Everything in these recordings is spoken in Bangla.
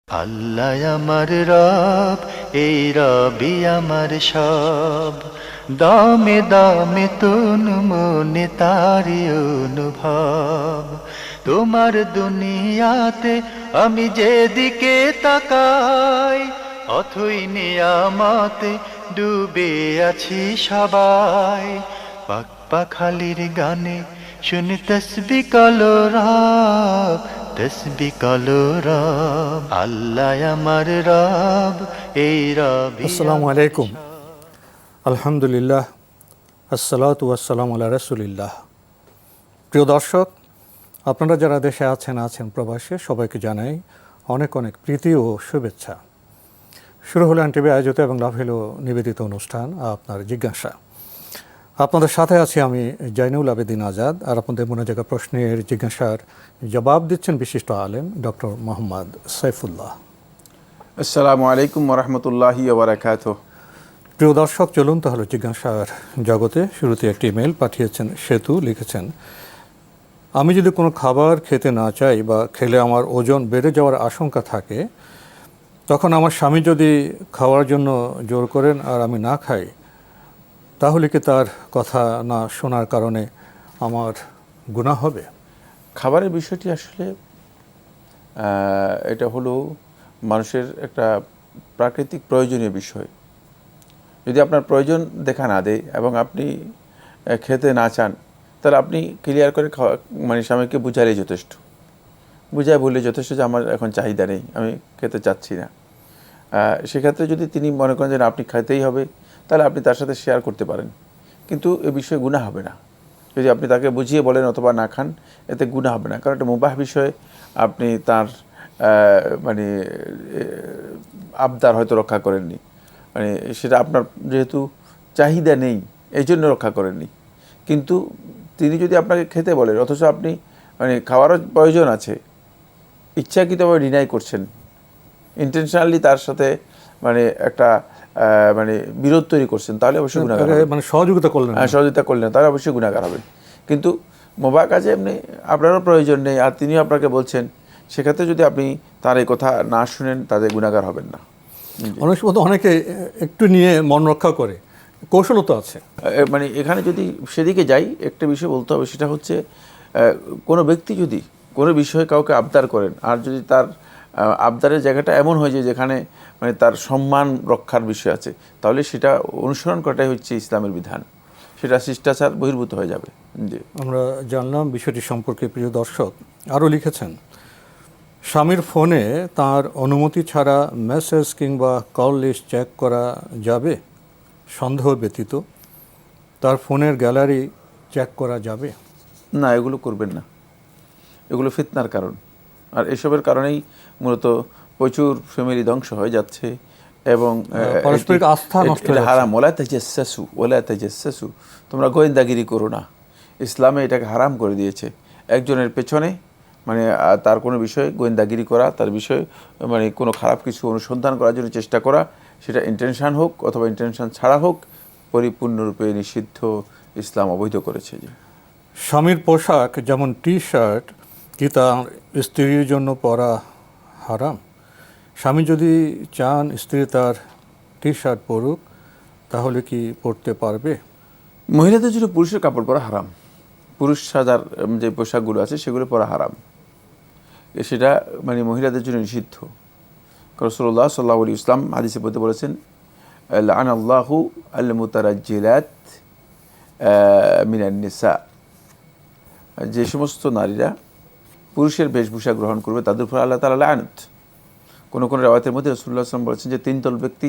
আল্লাহ আমার রব, এই রবি আমার সব। দামে দামে তুন মনে তারি অনুভব। তোমার দুনিয়াতে আমি যেদিকে তাকাই, অথই নিয়ামতে ডুবে আছি সবাই। পাক পাখালির গানে শুনি তসবি কলো রব, তসবি কলো রব। আল্লাহ আমার রব, এই রবি। আসসালামু আলাইকুম। আলহামদুলিল্লাহ, আসসালাতু ওয়াসসালামু আলা রাসূলিল্লাহ। প্রিয় দর্শক, আপনারা যারা দেশে আছেন প্রবাসে, সবাইকে জানাই অনেক অনেক প্রীতি ও শুভেচ্ছা। শুরু হলো এনটিভি আয়োজিত এবং লাভ হলো নিবেদিত অনুষ্ঠান আপনার জিজ্ঞাসা। আপনাদের সাথে আছি আমি জাইনুল আবেদিন আজাদ, আর আপনাদের মনে জায়গা প্রশ্নের জিজ্ঞাসার জবাব দিচ্ছেন বিশিষ্ট আলেম ডক্টর মোহাম্মদ সাইফুল্লাহ। আসসালামু আলাইকুম ওরহমতুল্লাহি ওয়া বারাকাতুহু। প্রিয় দর্শক, চলুন তাহলে জিজ্ঞাসার জগতে। শুরুতে একটি ইমেল পাঠিয়েছেন সেতু, লিখেছেন, আমি যদি কোনো খাবার খেতে না চাই বা খেলে আমার ওজন বেড়ে যাওয়ার আশঙ্কা থাকে, তখন আমার স্বামী যদি খাওয়ার জন্য জোর করেন আর আমি না খাই, তাহলে কি তার কথা না শোনার কারণে আমার গুনাহ হবে? খাবারের বিষয়টি আসলে এটা হলো মানুষের একটা প্রাকৃতিক প্রয়োজনীয় বিষয়। যদি আপনার প্রয়োজন দেখা না দেয় এবং আপনি খেতে না চান, তাহলে আপনি ক্লিয়ার করে মানে স্বামীকে বুঝালেই যথেষ্ট, বুঝায় বললে যথেষ্ট যে আমার এখন চাহিদা নেই, আমি খেতে চাচ্ছি না। সেক্ষেত্রে যদি তিনি মনে করেন যে আপনি খাইতেই হবে, তাহলে আপনি তার সাথে শেয়ার করতে পারেন, কিন্তু এ বিষয়ে গুনাহ হবে না। যদি আপনি তাকে বুঝিয়ে বলেন অথবা না খান, এতে গুনাহ হবে না, কারণ এটা মুবাহ বিষয়ে আপনি তার মানে আবদার হয়তো রক্ষা করেননি, মানে সেটা আপনার যেহেতু চাহিদা নেই এই জন্য রক্ষা করেননি। কিন্তু তিনি যদি আপনাকে খেতে বলেন অথচ আপনি মানে খাওয়ারও প্রয়োজন আছে, ইচ্ছাকৃতভাবে ডিনাই করছেন, ইন্টেনশনালি তার সাথে মানে একটা মানে বিরোধ তৈরি করছেন, তাহলে অবশ্যই গুনাহগার হবেন। মানে সহযোগিতা করলেন, সহযোগিতা করলেন, তাহলে অবশ্যই গুনাহগার হবেন। কিন্তু মুবাহ কাজে এমনি আপনারও প্রয়োজন নেই আর তিনিও আপনাকে বলছেন, সেক্ষেত্রে যদি আপনি তার এই কথা না শুনেন, তাদের গুনাহগার হবেন না। অনেক সময় তো অনেকে একটু নিয়ে মন রক্ষা করে, কৌশলতা আছে। মানে এখানে যদি সেদিকে যাই, একটা বিষয় বলতে হবে, সেটা হচ্ছে কোনো ব্যক্তি যদি কোনো বিষয়ে কাউকে আবদার করেন, আর যদি তার আবদারের জায়গাটা এমন হয় যে যেখানে মানে তার সম্মান রক্ষার বিষয় আছে, তাহলে সেটা অনুসরণ করাটাই হচ্ছে ইসলামের বিধান, সেটা শিষ্টাচার বহির্ভূত হয়ে যাবে। জি, আমরা জানলাম বিষয়টি সম্পর্কে। প্রিয় দর্শক আরও লিখেছেন, স্বামীর ফোনে তার অনুমতি ছাড়া মেসেজ কিংবা কল লিস্ট চেক করা যাবে? সন্দেহ ব্যতীত তার ফোনের গ্যালারি চেক করা যাবে? না, এগুলো করবেন না, এগুলো ফিতনার কারণ। আর এসবের কারণেই মূলত প্রচুর ফ্যামিলি ধ্বংস হয়ে যাচ্ছে এবং পারস্পরিক আস্থা নষ্ট হয়ে যাচ্ছে। হারাম। ওলা তাজাসসু, তোমরা গোয়েন্দাগিরি করো না। ইসলামে এটাকে হারাম করে দিয়েছে। একজনের পেছনে মানে তার কোনো বিষয়ে গোয়েন্দাগিরি করা, তার বিষয়ে মানে কোনো খারাপ কিছু অনুসন্ধান করার জন্য চেষ্টা করা, সেটা ইন্টেনশন হোক অথবা ইন্টেনশন ছাড়া হোক, পরিপূর্ণরূপে নিষিদ্ধ, ইসলাম অবৈধ করেছে। যে স্বামীর পোশাক যেমন টি শার্ট কি তার স্ত্রীর জন্য পরা হারাম? স্বামী যদি চান স্ত্রী তার টি শার্ট পরুক, তাহলে কি পরতে পারবে? মহিলাদের জন্য পুরুষের কাপড় পরা হারাম, পুরুষ সাজার যে পোশাকগুলো আছে সেগুলো পরা হারাম, সেটা মানে মহিলাদের জন্য নিষিদ্ধ। রাসূলুল্লাহ সাল্লাল্লাহু আলাইহি ওয়াসাল্লাম হাদিসে বলতে বলেছেন, লাআনাল্লাহু আল মুতারাজ্জিলাত মিনান নিসা, যে সমস্ত নারীরা পুরুষের বেশভূষা গ্রহণ করবে তাদের উপর আল্লাহ তাআলা লানত। কোনো কোনো রাওয়ায়াতের মধ্যে রাসূলুল্লাহ সাল্লাল্লাহু আলাইহি ওয়াসাল্লাম বলেছেন যে তিন দল ব্যক্তি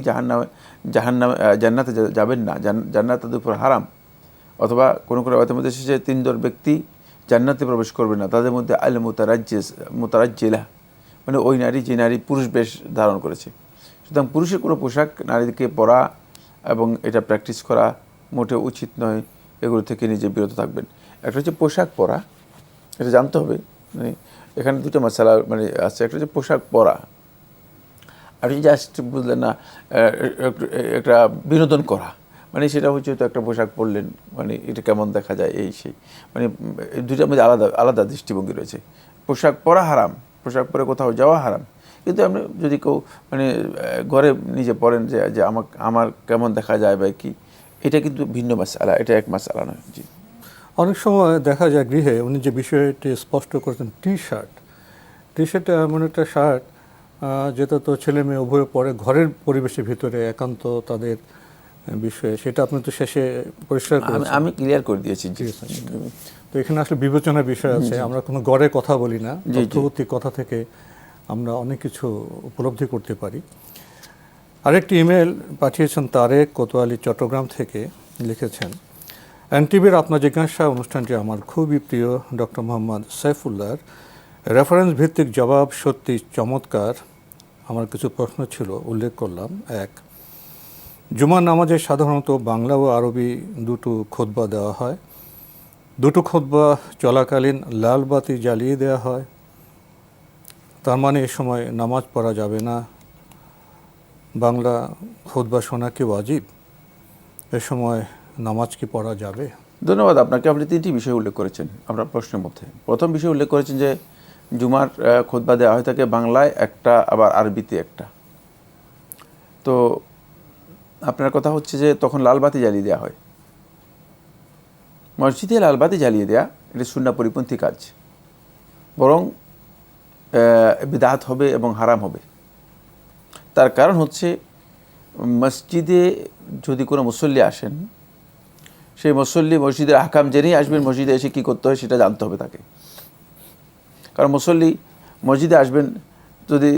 জান্নাতে যাবেন না, জান্নাত তাদের উপর হারাম। অথবা কোনো কোনো রাওয়ায়াতের মধ্যে এসেছে তিন দল ব্যক্তি জান্নাতে প্রবেশ করবে না, তাদের মধ্যে আল মুতারাজ্জিলা, মানে ওই নারী যে নারী পুরুষ বেশ ধারণ করেছে। সুতরাং পুরুষের কোনো পোশাক নারীদেরকে পরা এবং এটা প্র্যাকটিস করা মোটেও উচিত নয়, এগুলো থেকে নিজে বিরত থাকবেন। একটা হচ্ছে পোশাক পরা, এটা জানতে হবে, মানে এখানে দুটো মশালা মানে আছে। একটা হচ্ছে পোশাক পরা, আপনি জাস্ট বুঝলেন না একটা বিনোদন করা, মানে সেটা হচ্ছে তো একটা পোশাক পরলেন, মানে এটা কেমন দেখা যায় এই সেই, মানে দুইটার মধ্যে আলাদা আলাদা দৃষ্টিভঙ্গি রয়েছে। পোশাক পরা হারাম, পোশাক পরে কোথাও যাওয়া হারাম, কিন্তু আপনি যদি কেউ মানে ঘরে নিজে পড়েন যে যে আমার কেমন দেখা যায় বা কি, এটা কিন্তু ভিন্ন মাসআলা, এটা এক মাসআলা নয়। জি, অনেক সময় দেখা যায় গৃহে উনি যে বিষয়টি স্পষ্ট করেছেন, টি শার্ট এমন একটা শার্ট যেটা তো ছেলে মেয়ে উভয় পরে ঘরের পরিবেশের ভিতরে একান্ত তাদের বিষয়ে, সেটা আপনি তো শেষে পরিষ্কার করেছেন। আমি ক্লিয়ার করে দিয়েছি। জি, তো এখানে আসলে বিবেচনার বিষয় আছে। আমরা কোনো গড়ে কথা বলি না, তথ্যভিত্তিক কথা থেকে আমরা অনেক কিছু উপলব্ধি করতে পারি। আরেকটি ইমেল পাঠিয়েছেন তারেক কোতোয়ালি চট্টগ্রাম থেকে, লিখেছেন, এনটিভির আপনার জিজ্ঞাসা অনুষ্ঠানটি আমার খুবই প্রিয়। ডক্টর মোহাম্মদ সাইফুল্লাহর রেফারেন্স ভিত্তিক জবাব সত্যি চমৎকার। আমার কিছু প্রশ্ন ছিল, উল্লেখ করলাম। 1, জুমার নামাজে সাধারণত বাংলা ও আরবি দুটো খুতবা দেওয়া হয়। দুটো খুতবা চলাকালীন লাল বাতি জ্বালিয়ে দেওয়া হয়, তার মানে এ সময় নামাজ পড়া যাবে না? বাংলা খুতবা শোনা কি ওয়াজিব? এ সময় নামাজ কি পড়া যাবে? ধন্যবাদ আপনাকে। আপনি 3টি বিষয় উল্লেখ করেছেন আপনার প্রশ্নের মধ্যে। প্রথম বিষয় উল্লেখ করেছেন যে জুমার খুতবা দেওয়া হয়ে থাকে বাংলায় একটা, আবার আরবিতে একটা। তো আপনার কথা হচ্ছে যে তখন লালবাতি জ্বালিয়ে দেওয়া হয়। মসজিদে লালবাতি জ্বালিয়ে দেওয়া এটা সুন্নাহ পরিপন্থী কাজ, বরং বিদআত হবে এবং হারাম হবে। তার কারণ হচ্ছে মসজিদে যদি কোনো মুসল্লি আসেন, সেই মুসল্লি মসজিদের আহকাম জেনেই আসবেন, মসজিদে এসে কী করতে হয় সেটা জানতে হবে তাকে। কারণ মুসল্লি মসজিদে আসবেন, যদি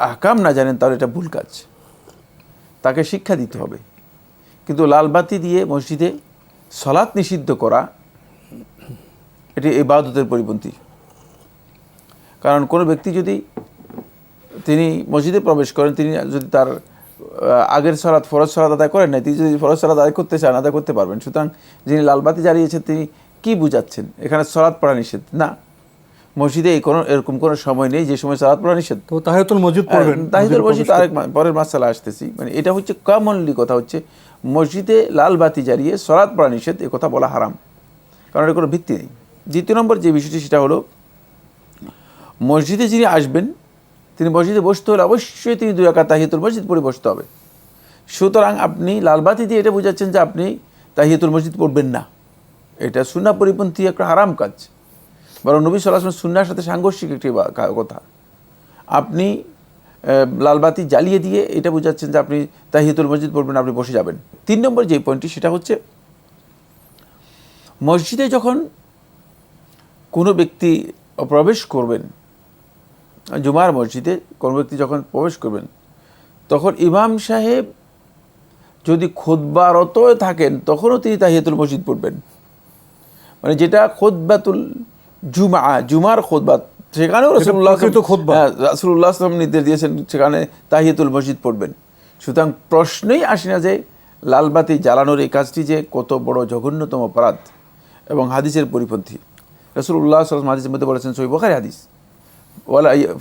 আহকাম না জানেন তাহলে এটা ভুল কাজ, তাকে শিক্ষা দিতে হবে। কিন্তু লালবাতি দিয়ে মসজিদে সলাৎ নিষিদ্ধ করা এটি ইবাদতের পরিপন্থী। কারণ কোনো ব্যক্তি যদি তিনি মসজিদে প্রবেশ করেন, তিনি যদি তার আগের সলাৎ ফরজ সলাৎ আদায় করেন না, তিনি যদি ফরজ সলাৎ আদায় করতে চান আদায় করতে পারবেন। সুতরাং যিনি লালবাতি জ্বালিয়েছেন তিনি কি বুঝাচ্ছেন? এখানে সলাৎ পড়া নিষেধ না, মসজিদে এরকম কোনো সময় নেই যে সময় সালাত পড়া নিষেধ। তো তাহিয়াতুল মসজিদ পড়বেন, তাহিয়াতুল মসজিদ আরেক পরের মাসালা আসতেছি। মানে এটা হচ্ছে কমনলি কথা হচ্ছে মসজিদে লাল বাতি জ্বালিয়ে সালাত পড়া নিষেধ, এ কথা বলা হারাম, কারণ এর কোনো ভিত্তি নেই। দ্বিতীয় নম্বর যে বিষয়টি সেটা হলো, মসজিদে যিনি আসবেন তিনি মসজিদে বসতে হলে অবশ্যই তিনি 2 রাকাত তাহিয়াতুল মসজিদ পড়ে বসতে হবে। সুতরাং আপনি লালবাতি দিয়ে এটা বোঝাচ্ছেন যে আপনি তাহিয়াতুল মসজিদ পড়বেন না, এটা সুন্নাহ পরিপন্থী একটা হারাম কাজ, বরং নবী সাল্লাল্লাহু আলাইহি ওয়াসাল্লাম সুন্নাহর সাথে সাংঘর্ষিক একটি কথা। আপনি লালবাতি জ্বালিয়ে দিয়ে এটা বোঝাচ্ছেন যে আপনি তাহিয়াতুল মসজিদ পড়বেন, আপনি বসে যাবেন। 3 নম্বর যে পয়েন্টটি সেটা হচ্ছে, মসজিদে যখন কোনো ব্যক্তি প্রবেশ করবেন, জুমার মসজিদে কোনো ব্যক্তি যখন প্রবেশ করবেন, তখন ইমাম সাহেব যদি খুতবারত থাকেন তখনও তিনি তাহিয়াতুল মসজিদ পড়বেন। মানে যেটা খুতবাতুল জুমার খুতবা, সেখানেও রাসূলুল্লাহ সাল্লাল্লাহু নির্দেশ দিয়েছেন সেখানে তাহিয়াতুল মসজিদ পড়বেন। সুতরাং প্রশ্নই আসে না যে লালবাতি জ্বালানোর এই কাজটি যে কত বড় জঘন্যতম অপরাধ এবং হাদিসের পরিপন্থী। রাসূলুল্লাহ সাল্লাল্লাহু আলাইহি ওয়াসাল্লাম হাদিসের মধ্যে বলেছেন, সহিহ বুখারী হাদিস,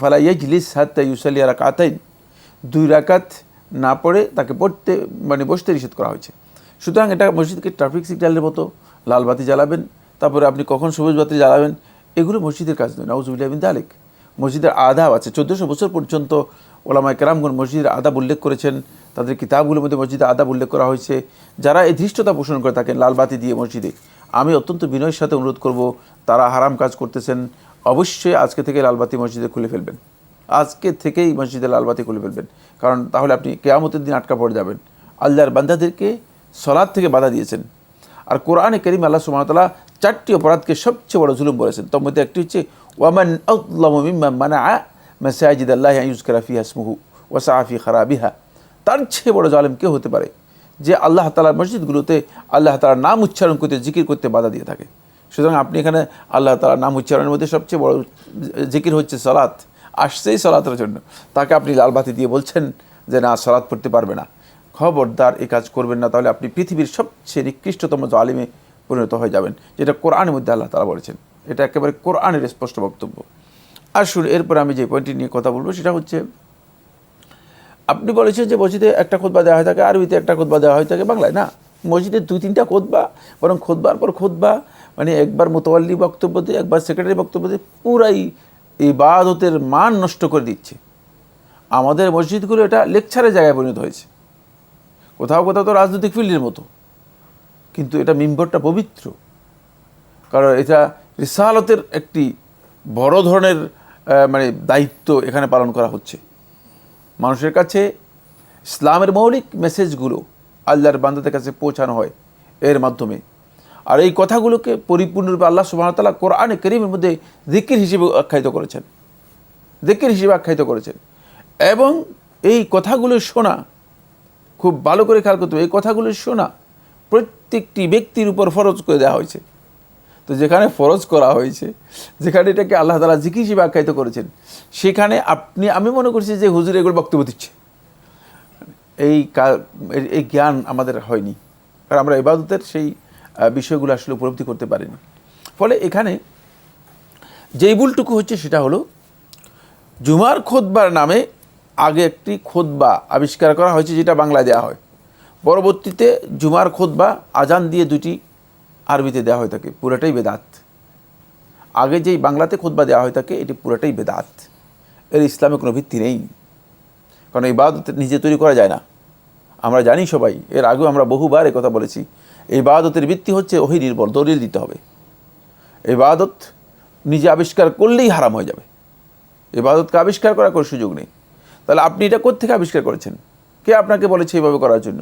ফালা ইয়াজলিস হাত্তা ইউসাল্লি রাকাতাইন, 2 রাকাত না পড়ে তাকে পড়তে মানে বসতে নিষেধ করা হয়েছে। সুতরাং এটা মসজিদকে ট্রাফিক সিগন্যালের মতো লালবাতি জ্বালাবেন, তারপরে আপনি কখন সবুজ বাতি জ্বালাবেন, এগুলো মসজিদের কাজ নয়। নাউযুবিল্লাহি মিন যালিক। মসজিদের আদাব আছে, 1400 বছর পর্যন্ত ওলামায়ে কেরামগণ মসজিদের আদাব উল্লেখ করেছেন, তাদের কিতাবগুলোর মধ্যে মসজিদের আদাব উল্লেখ করা হয়েছে। যারা এই ধৃষ্টতা পোষণ করে থাকেন লালবাতি দিয়ে মসজিদে, আমি অত্যন্ত বিনয়ের সাথে অনুরোধ করব, তারা হারাম কাজ করতেছেন, অবশ্যই আজকে থেকে লালবাতি মসজিদে খুলে ফেলবেন, আজকে থেকেই মসজিদে লালবাতি খুলে ফেলবেন। কারণ তাহলে আপনি কিয়ামতের দিন আটকা পড়ে যাবেন। আল্লাহর বান্দাদেরকে সলাত থেকে বাধা দিয়েছেন। আর কোরআনে কারীম আল্লাহ সুবহানাহু ওয়া তাআলা 4টি অপরাধকে সবচেয়ে বড় জুলুম বলেছেন। তার মধ্যে একটি হচ্ছে ওয়ামান আযলামু মিম্মান মানাআ মাসাজিদাল্লাহি আন ইউযকারা ফিহা ইসমুহু ওয়া সাআ ফি খারাবিহা। তার চেয়ে বড় জালেম কে হতে পারে যে আল্লাহ তাআলার মসজিদগুলোতে আল্লাহ তাআলার নাম উচ্চারণ করতে, জিকির করতে বাধা দিয়ে থাকে। সুতরাং আপনি এখানে আল্লাহ তাআলার নাম উচ্চারণের মধ্যে সবচেয়ে বড় জিকির হচ্ছে সালাত, আসছেই সালাতের জন্য, তাকে আপনি লালবাতি দিয়ে বলছেন যে না সালাত পড়তে পারবে না। খবরদার এই কাজ করবেন না, তাহলে আপনি পৃথিবীর সবচেয়ে নিকৃষ্টতম জালিমে পরিণত হয়ে যাবেন, যেটা কোরআনের মধ্যে আল্লাহ তাআলা বলেছেন। এটা একেবারে কোরআনের স্পষ্ট বক্তব্য। আর শুনে এরপরে আমি যে পয়েন্টটি নিয়ে কথা বলবো সেটা হচ্ছে, আপনি বলেছেন যে মসজিদে একটা খুতবা দেওয়া হয়ে থাকে, আরবিতে একটা খুতবা দেওয়া হয়ে থাকে, বাংলায় না। মসজিদে 2-3টা খুতবা, বরং খুতবার পর খুতবা, মানে একবার মুতাওয়াল্লি বক্তব্য দিয়ে, একবার সেক্রেটারি বক্তব্য দিয়ে পুরাই ইবাদতের মান নষ্ট করে দিচ্ছে। আমাদের মসজিদগুলো এটা লেকচারের জায়গায় পরিণত হয়েছে, কোথাও কোথাও তো রাজনৈতিক ফিল্ডের মতো, কিন্তু এটা মিম্বরটা পবিত্র, কারণ এটা রিসালতের একটি বড় ধরনের মানে দায়িত্ব এখানে পালন করা হচ্ছে। মানুষের কাছে ইসলামের মৌলিক মেসেজগুলো আল্লাহর বান্দাদের কাছে পৌঁছানো হয় এর মাধ্যমে। আর এই কথাগুলোকে পরিপূর্ণরূপে আল্লাহ সুবহানাহু ওয়া তাআলা কোরআনে কারীমের মধ্যে যিকির হিসেবে আখ্যায়িত করেছেন, যিকির হিসেবে আখ্যায়িত করেছেন। এবং এই কথাগুলো শোনা, খুব ভালো করে খেয়াল করতে হবে, এই কথাগুলো শোনা প্রত্যেকটি ব্যক্তির উপর ফরজ করে দেওয়া হয়েছে। তো যেখানে ফরজ করা হয়েছে, যেখানে এটাকে আল্লাহ তাআলা যিকির হিসেবে আখ্যায়িত করেছেন, সেখানে আমি মনে করছি যে হুজুর এগুলো বক্তব্য দিচ্ছে, এই জ্ঞান আমাদের হয়নি, কারণ আমরা ইবাদতের সেই বিষয়গুলো আসলে উপলব্ধি করতে পারিনি। ফলে এখানে যেই ভুলটুকু হচ্ছে সেটা হলো, জুমার খুতবার নামে আগে একটি খুতবা আবিষ্কার করা হয়েছে যেটা বাংলায় দেওয়া হয়, পরবর্তীতে জুমার খুতবা আজান দিয়ে দুটি আরবিতে দেওয়া হয়ে থাকে, পুরোটাই বেদাত। আগে যেই বাংলাতে খুতবা দেওয়া হয়ে থাকে এটি পুরোটাই বেদাত, এর ইসলামে কোনো ভিত্তি নেই। কারণ ইবাদত নিজে তৈরি করা যায় না, আমরা জানি সবাই, এর আগেও আমরা বহুবার এই কথা বলেছি। এই ইবাদতের ভিত্তি হচ্ছে ওহী নির্ভর, দলিল দিতে হবে। ইবাদত নিজে আবিষ্কার করলেই হারাম হয়ে যাবে, ইবাদতকে আবিষ্কার করার কোনো সুযোগ নেই। তাহলে আপনি এটা কোত্থেকে আবিষ্কার করেছেন? কে আপনাকে বলেছে এইভাবে করার জন্য?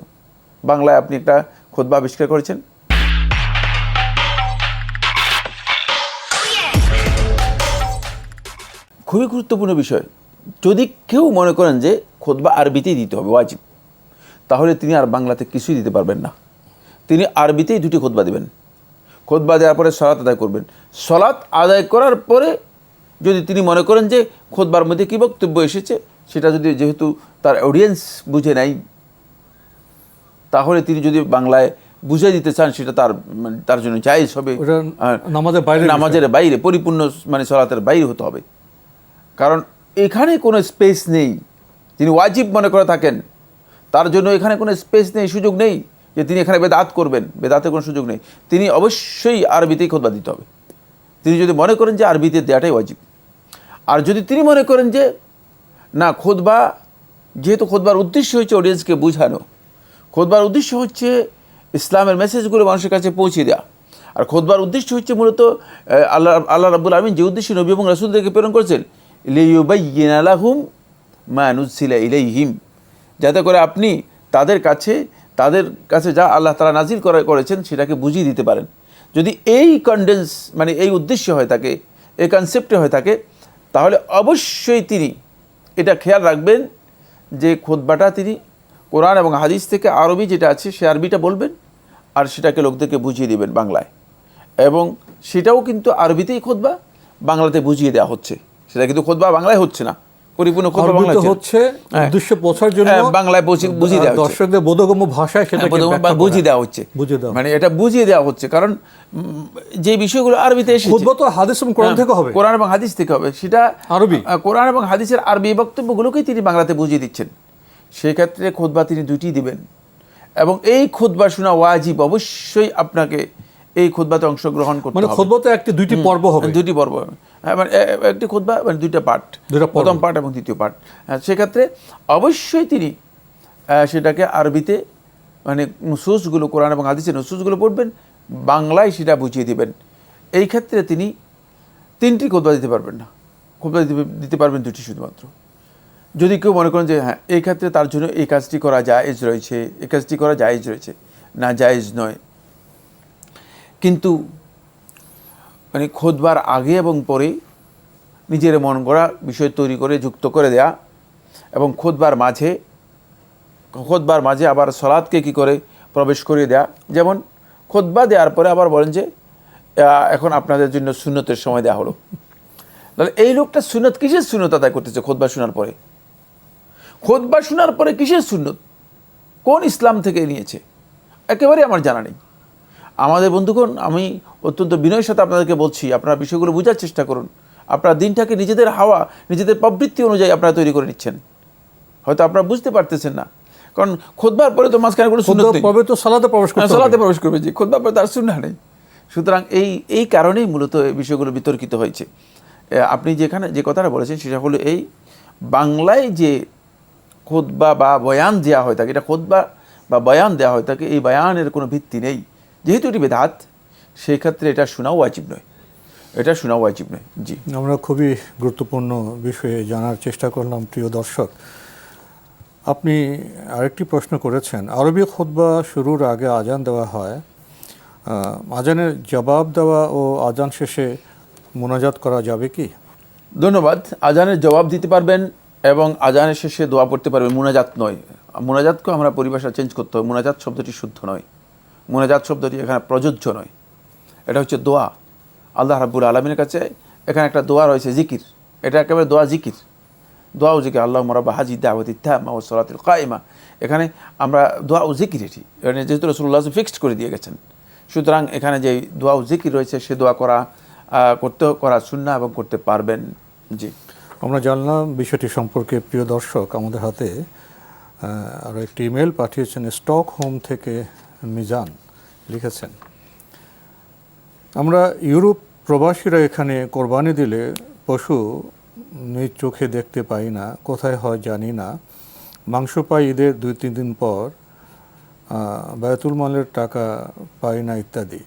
বাংলায় আপনি একটা খুতবা আবিষ্কার করেছেন। খুবই গুরুত্বপূর্ণ বিষয়। যদি কেউ মনে করেন যে খুতবা আরবিতেই দিতে হবে ওয়াজিব, তাহলে তিনি আর বাংলাতে কিছুই দিতে পারবেন না। তিনি আরবিতেই দুটি খুতবা দেবেন। খুতবা দেওয়ার পরে সালাত আদায় করবেন। সালাত আদায় করার পরে যদি তিনি মনে করেন যে খুতবার মধ্যে কী বক্তব্য এসেছে সেটা যদি, যেহেতু তার অডিয়েন্স বুঝে নাই, তাহলে তিনি যদি বাংলায় বুঝে দিতে চান সেটা তার জন্য জায়েজ হবে। নামাজের বাইরে, পরিপূর্ণ মানে সালাতের বাইরে হতে হবে। কারণ এখানে কোনো স্পেস নেই, তিনি ওয়াজিব মনে করে থাকেন, তার জন্য এখানে কোনো স্পেস নেই, সুযোগ নেই যে তিনি এখানে বেদাত করবেন, বেদাতের কোনো সুযোগ নেই। তিনি অবশ্যই আরবিতেই খুতবা দিতে হবে, তিনি যদি মনে করেন যে আরবিতে দেওয়াটাই ওয়াজিব। আর যদি তিনি মনে করেন যে না, খুতবা, যেহেতু খুতবার উদ্দেশ্য হচ্ছে অডিয়েন্সকে বোঝানো, খুতবার উদ্দেশ্য হচ্ছে ইসলামের মেসেজগুলো মানুষের কাছে পৌঁছে দেওয়া, আর খুতবার উদ্দেশ্য হচ্ছে মূলত আল্লাহ রাব্বুল আলামিন যে উদ্দেশ্যে নবী এবং রাসূলদেরকে প্রেরণ করেছেন, লিইয়ুবায়্যিনা লাহুম মা নুযিলা ইলাইহিম, যাতে করে আপনি তাদের কাছে যা আল্লাহ তাআলা নাজিল করেছেন সেটাকে বুঝিয়ে দিতে পারেন। যদি এই কনডেন্স মানে এই উদ্দেশ্য হয়ে থাকে, এই কনসেপ্টে হয়ে থাকে, তাহলে অবশ্যই তিনি এটা খেয়াল রাখবেন যে খুতবাটা তিনি কোরআন এবং হাদিস থেকে আরবি যেটা আছে সে আরবিটা বলবেন, আর সেটাকে লোকদেরকে বুঝিয়ে দিবেন বাংলায়। এবং সেটাও কিন্তু আরবিতেই খুতবা, বাংলাতে বুঝিয়ে দেওয়া হচ্ছে। সেটা কিন্তু খুতবা বাংলায় হচ্ছে না, পরিপূর্ণ খুতবা বাংলায় হচ্ছে, উদ্দেশ্য পৌঁছার জন্য বাংলায় বুঝিয়ে দেওয়া হচ্ছে, দর্শকদের বোধগম্য ভাষায় সেটা বুঝিয়ে দেওয়া হচ্ছে, মানে এটা বুঝিয়ে দেওয়া হচ্ছে। কারণ যে বিষয়গুলো আরবিতে এসেছে, খুতবা তো হাদিস এবং কোরআন থেকে হবে, কোরআন এবং হাদিস থেকে হবে, সেটা আরবি, কোরআন এবং হাদিসের আরবি বক্তব্যগুলোকেই তিনি বাংলাতে বুঝিয়ে দিচ্ছেন। সেই ক্ষেত্রে খুতবা তিনি দুটি দিবেন, এবং এই খুতবা শোনা ওয়াজিব, অবশ্যই আপনাকে এই খুতবাতে অংশগ্রহণ করতে হবে। মানে খুতবাতে দুইটি পর্ব হবে, দুটি পর্ব হবে, মানে একটি খুতবা মানে দুইটা পার্ট, প্রথম পার্ট এবং দ্বিতীয় পার্ট। সেক্ষেত্রে অবশ্যই তিনি সেটাকে আরবিতে মানে নুসুসগুলো, কোরআন এবং হাদিসের নুসুসগুলো পড়বেন, বাংলায় সেটা বুঝিয়ে দিবেন। এই ক্ষেত্রে তিনি তিনটি খুতবা দিতে পারবেন না, খুতবা দিতে পারবেন দুটি শুধুমাত্র। যদি কেউ মনে করেন যে হ্যাঁ এই ক্ষেত্রে তার জন্য এই কাজটি করা জায়েজ রয়েছে, এই কাজটি করা জায়েজ রয়েছে, না জায়েজ নয়। কিন্তু মানে খুতবার আগে এবং পরে নিজের মন গড়া বিষয় তৈরি করে যুক্ত করে দেয়া, এবং খুতবার মাঝে আবার সালাতকে কি করে প্রবেশ করিয়ে দেয়া। যেমন খুতবা দেওয়ার পরে আবার বলেন যে এখন আপনাদের জন্য সুন্নতের সময় দেওয়া হলো। তাহলে এই লোকটা সুন্নত, কিসের সুন্নত আদায় করতেছে? খুতবা শোনার পরে, খুতবা শোনার পরে কিসের সুন্নত, কোন ইসলাম থেকে নিয়েছে একেবারে আমার জানা নেই। আমাদের বন্ধুগণ, আমি অত্যন্ত বিনয়ের সাথে আপনাদেরকে বলছি, আপনারা বিষয়গুলো বোঝার চেষ্টা করুন। আপনারা দিনটাকে নিজেদের হাওয়া, নিজেদের প্রবৃত্তি অনুযায়ী আপনারা তৈরি করে নিচ্ছেন, হয়তো আপনারা বুঝতে পারতেছেন না। কারণ খুতবার পরে তো মাঝখানে কোনো সুন্নত নেই, তো সালাতে প্রবেশ করবে, যে খুতবার পরে তার সুন্নাহ নেই। সুতরাং এই কারণেই মূলত এই বিষয়গুলো বিতর্কিত হয়েছে। আপনি যে কথাটা বলেছেন সেটা হলো এই, বাংলায় যে খুতবা বা বয়ান দেওয়া হয় থাকে, এটা খুতবা বা বয়ান দেওয়া হয় থাকে, এই বয়ানের কোনো ভিত্তি নেই, যেহেতু এটি বেদাত, সেই ক্ষেত্রে এটা শোনাও ওয়াজিব নয়, এটা শোনাও ওয়াজিব নয়। জি, আমরা খুবই গুরুত্বপূর্ণ বিষয়ে জানার চেষ্টা করলাম প্রিয় দর্শক। আপনি আরেকটি প্রশ্ন করেছেন, আরবি খুতবা শুরুর আগে আজান দেওয়া হয়, আজানের জবাব দেওয়া ও আজান শেষে মোনাজাত করা যাবে কি? ধন্যবাদ। আজানের জবাব দিতে পারবেন এবং আজানের শেষে দোয়া পড়তে পারবেন, মুনাজাত নয়। মুনাজাতকে আমরা পরিভাষা চেঞ্জ করতে হবে, মুনাজাত শব্দটি শুদ্ধ নয়, মুনাজাত শব্দটি এখানে প্রযোজ্য নয়, এটা হচ্ছে দোয়া। আল্লাহ রাব্বুল আলামিনের কাছে এখানে একটা দোয়া রয়েছে, জিকির, এটা একেবারে দোয়া জিকির, দোয়া ও জিকির, আল্লাহুম্মা রাব্বা হাযিহি দাওয়াতি তাম্মা ওয়াস সালাতিল কায়িমা। এখানে আমরা দোয়া ও জিকির, এটি এখানে যেহেতু রাসূলুল্লাহ ফিক্সড করে দিয়ে গেছেন, সুতরাং এখানে যে দোয়া ও জিকির রয়েছে সে দোয়া করা সুন্নাহ এবং করতে পারবেন। জি, আমরা জানলাম বিষয়টি সম্পর্কে। প্রিয় দর্শক, আমাদের হাতে আরও একটি ইমেল পাঠিয়েছেন স্টকহোম থেকে মিজান, লিখেছেন, আমরা ইউরোপ প্রবাসীরা এখানে কোরবানি দিলে পশু নিজ চোখে দেখতে পাই না, কোথায় হয় জানি না, মাংস পাই ঈদের 2-3 দিন পর, বায়তুল মালের টাকা পাই না ইত্যাদি।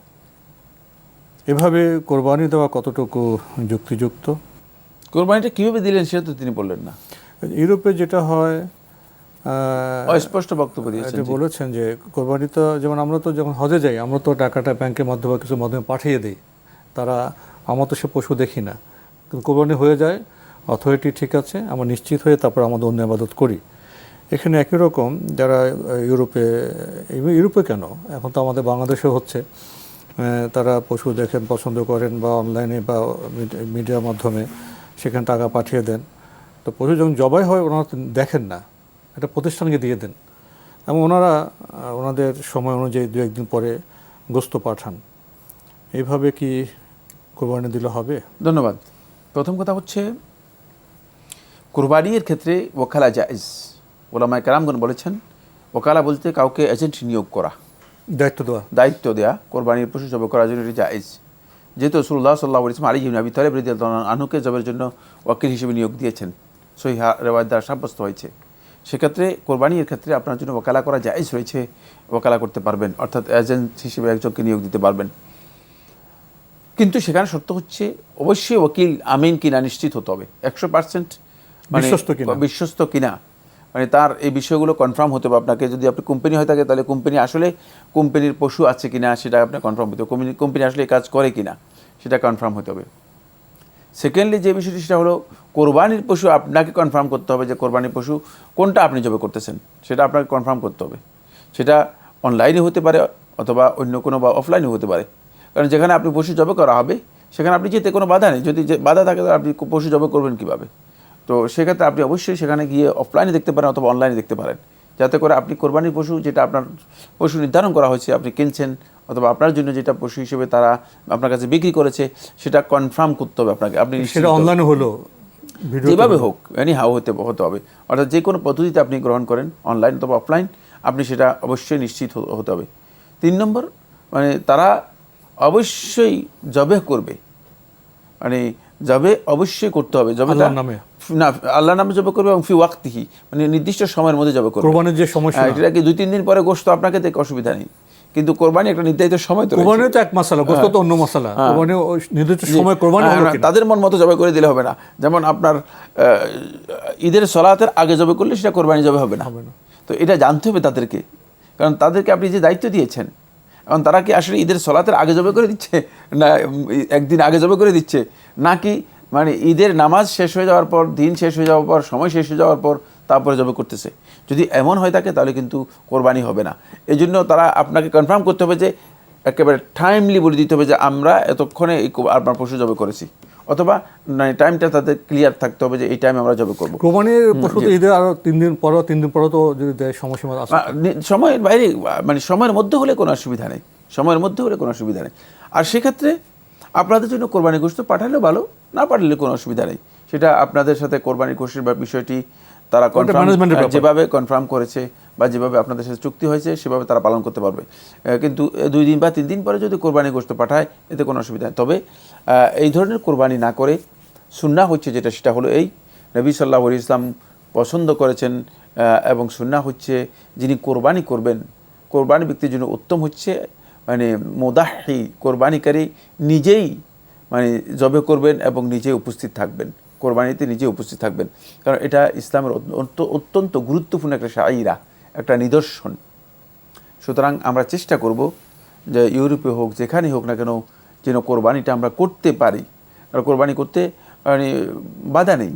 এভাবে কোরবানি দেওয়া কতটুকু যুক্তিযুক্ত? কোরবানিটা কীভাবে দিলেন সেটা তো তিনি বললেন না, ইউরোপে যেটা হয়, অস্পষ্ট বক্তব্য দিয়েছেন। এটা বলেছেন যে কোরবানি তো, যেমন আমরা তো যখন হজে যাই, আমরা তো টাকাটা ব্যাংকের মাধ্যমে বা কিছু মাধ্যমে পাঠিয়ে দিই, তারা, আমরা তো সে পশু দেখি না, কিন্তু কোরবানি হয়ে যায়, অথরিটি ঠিক আছে, আমরা নিশ্চিত হয়ে তারপর আমাদের অন্য ইবাদত করি। এখানে একই রকম যারা ইউরোপে কেন, এখন তো আমাদের বাংলাদেশেও হচ্ছে, তারা পশু দেখেন, পছন্দ করেন, বা অনলাইনে বা মিডিয়ার মাধ্যমে সেখানে টাকা পাঠিয়ে দেন। তো পশু যখন জবাই হয় ওনারা দেখেন না, একটা প্রতিষ্ঠানকে দিয়ে দেন এবং ওনারা ওনাদের সময় অনুযায়ী 2-1 দিন পরে গোশত পাঠান। এইভাবে কি কোরবানি দিলে হবে? ধন্যবাদ। প্রথম কথা হচ্ছে, কোরবানির ক্ষেত্রে ওকালা জায়েজ। ওলামায়ে কেরামগণ বলেছেন, ওকালা বলতে কাউকে এজেন্ট নিয়োগ করা, দায়িত্ব দেওয়া, কোরবানির পশু জবাই করার জন্য এটি জায়েজ। যেহেতু রাসূলুল্লাহ সাল্লাল্লাহু আলাইহি ওয়াসাল্লাম আলী ইবনে আবি তালিব রাদিয়াল্লাহু আনহুকে জবের জন্য ওয়াকিল হিসেবে নিয়োগ দিয়েছেন, সহিহ রিওয়ায়াত দ্বারা সাব্যস্ত হয়েছে। সেক্ষেত্রে কোরবানির ক্ষেত্রে আপনার জন্য ওকালা করা জায়েজ রয়েছে, ওকালা করতে পারবেন, অর্থাৎ এজেন্ট হিসেবে একজনকে নিয়োগ দিতে পারবেন। কিন্তু সেখানে শর্ত হচ্ছে অবশ্যই ওকিল আমিন কিনা নিশ্চিত হতে হবে, 100% বিশ্বস্ত কিনা, মানে তার এই বিষয়গুলো কনফার্ম হতে হবে আপনাকে। যদি আপনি কোম্পানি হয়ে থাকে তাহলে কোম্পানি আসলে কোম্পানির পশু আছে কিনা সেটা আপনার কনফার্ম হতে হবে, কোম্পানি আসলে এই কাজ করে কিনা সেটা কনফার্ম হতে হবে। সেকেন্ডলি যে বিষয়টি সেটা হলো, কোরবানির পশু আপনাকে কনফার্ম করতে হবে যে কোরবানির পশু কোনটা আপনি জবে করতেছেন, সেটা আপনাকে কনফার্ম করতে হবে। সেটা অনলাইনে হতে পারে অথবা অন্য কোনো বা অফলাইনে হতে পারে, কারণ যেখানে আপনি পশু জবে করা হবে সেখানে আপনি যেতে কোনো বাধা নেই। যদি বাধা থাকে তাহলে আপনি পশু জবে করবেন কীভাবে? তো সেক্ষেত্রে আপনি অবশ্যই সেখানে গিয়ে অফলাইনে দেখতে পারেন অথবা অনলাইনে দেখতে পারেন, যাতে করে আপনি কোরবানির পশু, যেটা আপনার পশু নির্ধারণ করা হয়েছে, আপনি কিনছেন অথবা আপনার জন্য যেটা পশু হিসেবে তারা আপনার কাছে বিক্রি করেছে, সেটা কনফার্ম করতে হবে আপনাকে। আপনি সেটা অনলাইনে হলো, যেভাবে হোক, এনি হাউ হতে হবে, অর্থাৎ যে কোনো পদ্ধতিতে আপনি গ্রহণ করেন, অনলাইন অথবা অফলাইন, আপনি সেটা অবশ্যই নিশ্চিত হতে হবে। 3 নম্বর, মানে তারা অবশ্যই জবেহ করবে, মানে জবে অবশ্যই করতে হবে, জবে না আল্লাহর নামে জবে করবে এবং ফি ওয়াক্তিহি, মানে নির্দিষ্ট সময়ের মধ্যে জবে করবে। কোরবানির যে সময়, এটা কি 2-3 দিন পরে গোশত আপনাকে দেখে অসুবিধা নেই, কিন্তু কোরবানি একটা নির্ধারিত সময়, তো কোরবানি তো এক মাসালা, গোশত তো অন্য মাসালা। কোরবানি নির্দিষ্ট সময় কোরবানি হলো কিনা, তাদের মন মতো জবে করে দিলে হবে না। যেমন আপনার ঈদের সলাতের আগে জবে করলে সেটা কোরবানি জবে হবে না। তো এটা জানতে হবে তাদেরকে, কারণ তাদেরকে আপনি যে দায়িত্ব দিয়েছেন, এখন তারা কি আসলে ঈদের সলাতের আগে জবে করে দিচ্ছে, না একদিন আগে জবে করে দিচ্ছে, নাকি মানে ঈদের নামাজ শেষ হয়ে যাওয়ার পর, দিন শেষ হয়ে যাওয়ার পর, সময় শেষ হয়ে যাওয়ার পর তারপরে জবে করতেছে? যদি এমন হয়ে থাকে তাহলে কিন্তু কোরবানি হবে না। এই জন্য তারা আপনাকে কনফার্ম করতে হবে যে, একেবারে টাইমলি বলে দিতে হবে যে আমরা এতক্ষণে এই আপনার পশু জবে করেছি, অথবা টাইমটা তাদের ক্লিয়ার থাকতে হবে যে এই টাইমে আমরা জবে করবো। কোরবানির পশু তো ঈদের আরো 3 দিন পর তো যদি দেয়, সময়সীমা আছে, সময়ের বাইরে, মানে সময়ের মধ্যে হলে কোনো অসুবিধা নেই, সময়ের মধ্যে হলে কোনো অসুবিধা নেই। আর সেক্ষেত্রে আপনাদের জন্য কোরবানি গোশত পাঠালেও ভালো, না পাঠালে কোনো অসুবিধা নেই। সেটা আপনাদের সাথে কোরবানি গোশতের বিষয়টি তারা যেভাবে কনফার্ম করেছে বা যেভাবে আপনাদের সাথে চুক্তি হয়েছে সেভাবে তারা পালন করতে পারবে। কিন্তু 2 দিন বা 3 দিন পরে যদি কোরবানি গোশত পাঠায়, এতে কোনো অসুবিধা নেই। তবে এই ধরনের কোরবানি না করে সুন্নাহ হচ্ছে যেটা, সেটা হলো এই, নবী সাল্লাল্লাহু আলাইহি ওয়াসাল্লাম পছন্দ করেছেন এবং সুন্নাহ হচ্ছে যিনি কোরবানি করবেন, কোরবানি ব্যক্তির জন্য উত্তম হচ্ছে মানে মুদাহি, কোরবানিকারী নিজেই মানে জবে করবেন এবং নিজেই উপস্থিত থাকবেন, কোরবানিতে নিজে উপস্থিত থাকবেন। কারণ এটা ইসলামের অত্যন্ত গুরুত্বপূর্ণ একটা শাইরা, একটা নিদর্শন। সুতরাং আমরা চেষ্টা করব যে ইউরোপে হোক, যেখানেই হোক না কেন, যেন কোরবানিটা আমরা করতে পারি। আর কোরবানি করতে মানে বাধা নেই।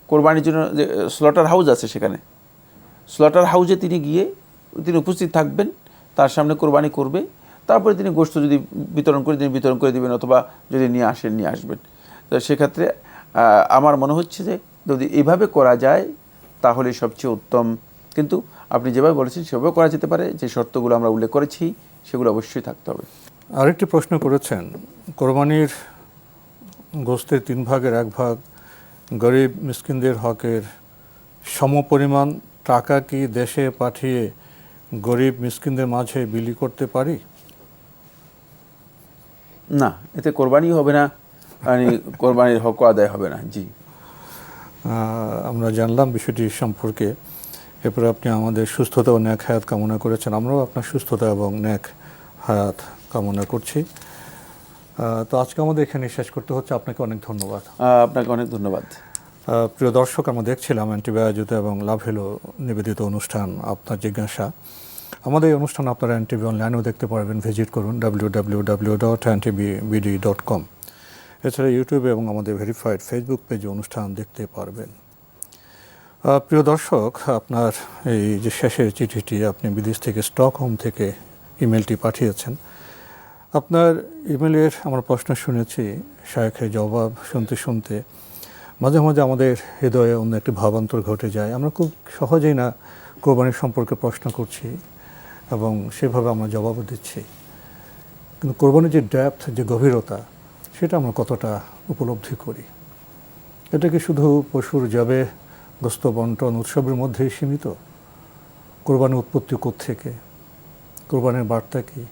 কোরবানির জন্য যে স্লটার হাউস আছে, সেখানে স্লটার হাউসে তিনি গিয়ে তিনি উপস্থিত থাকবেন, তার সামনে কোরবানি করবে, তারপরে তিনি গোশত যদি বিতরণ করে তিনি বিতরণ করে দেবেন, অথবা যদি নিয়ে আসবেন। তো সেক্ষেত্রে আমার মনে হচ্ছে যে যদি এইভাবে করা যায় তাহলে সবচেয়ে উত্তম। কিন্তু আপনি যেভাবে বলেছেন সেভাবে করা যেতে পারে, যে শর্তগুলো আমরা উল্লেখ করেছি সেগুলো অবশ্যই থাকতে হবে। আরেকটি প্রশ্ন করেছেন, কোরবানির গোশতের 3 ভাগের 1 ভাগ গরিব মিসকিনদের হকের সমপরিমাণ টাকা কি দেশে পাঠিয়ে গরিব মিসকিনদের মাঝে বিলি করতে পারি? না, এতে কোরবানি হবে না, মানে কোরবানির হক আদায় হবে না। জি, আমরা জানলাম বিষয়টি সম্পর্কে। এরপরে আপনি আমাদের সুস্থতা ও ন্যাক হায়াত কামনা করেছেন। আমরাও আপনার সুস্থতা এবং ন্যাক হায়াত কামনা করছি। তো আজকে আমাদের এখানে শেষ করতে হচ্ছে। আপনাকে অনেক ধন্যবাদ। আপনাকে অনেক ধন্যবাদ। প্রিয় দর্শক, আমরা দেখছিলাম অ্যান্টিবায়োজিত এবং লাভ হেলো নিবেদিত অনুষ্ঠান আপনার জিজ্ঞাসা। আমাদের এই অনুষ্ঠান আপনারা এনটিভি অনলাইনেও দেখতে পারবেন। ভিজিট করুন www.ntvbd.com। এছাড়া ইউটিউবে এবং আমাদের ভেরিফাইড ফেসবুক পেজে অনুষ্ঠান দেখতে পারবেন। প্রিয় দর্শক, আপনার এই যে শেষের চিঠিটি, আপনি বিদেশ থেকে স্টকহোম থেকে ইমেলটি পাঠিয়েছেন। আপনার ইমেলের আমরা প্রশ্ন শুনেছি, শায়েখের জবাব শুনতে শুনতে মাঝে মাঝে আমাদের হৃদয়ে অন্য একটি ভাবান্তর ঘটে যায়। আমরা খুব সহজেই না কোরবানির সম্পর্কে প্রশ্ন করছি এবং সেভাবে আমরা জবাবও দিচ্ছি, কিন্তু কোরবানির যে ডেপথ, যে গভীরতা, সেটা আমরা কতটা উপলব্ধি করি? এটা কি শুধু পশুর যাবে গোস্ত বন্টন উৎসবের মধ্যেই সীমিত? কোরবানির উৎপত্তি কোত্থেকে? কোরবানির বার্তা কী?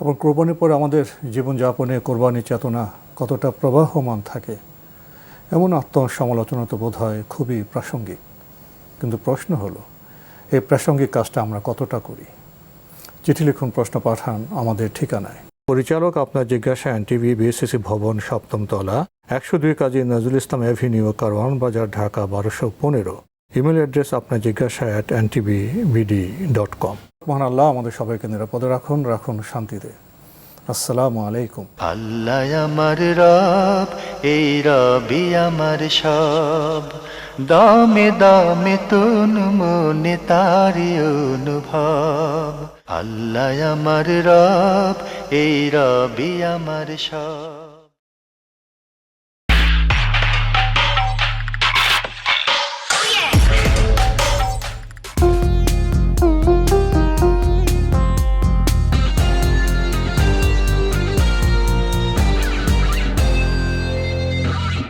এবং কোরবানির পরে আমাদের জীবনযাপনে কোরবানি চেতনা কতটা প্রবাহমান থাকে? এমন আত্মসমালোচনা তো বোধ হয় খুবই প্রাসঙ্গিক। কিন্তু প্রশ্ন হলো, এই প্রাসঙ্গিক কাজটা আমরা কতটা করি? চিঠি লিখুন, প্রশ্ন পাঠান আমাদের ঠিকানায়। পরিচালক আপনার জিজ্ঞাসা, এনটিভি, বিএসসিসি ভবন, 7ম তলা, 102 কাজী নজরুল ইসলাম এভিনিউ, কারওয়ান বাজার, ঢাকা 1215। ইমেল অ্যাড্রেস আপনার জিজ্ঞাসা @ntvbd.com। মহান আল্লাহ আমাদের সবাইকে নিরাপদে রাখুন, রাখুন শান্তিতে। আসসালামু আলাইকুম। আল্লাহ আমার রব, এই রবি আমার সব, দামে দামে তুন মনে তারি অনুভব। আল্লাহ আমার রব, এই রবি আমার সব।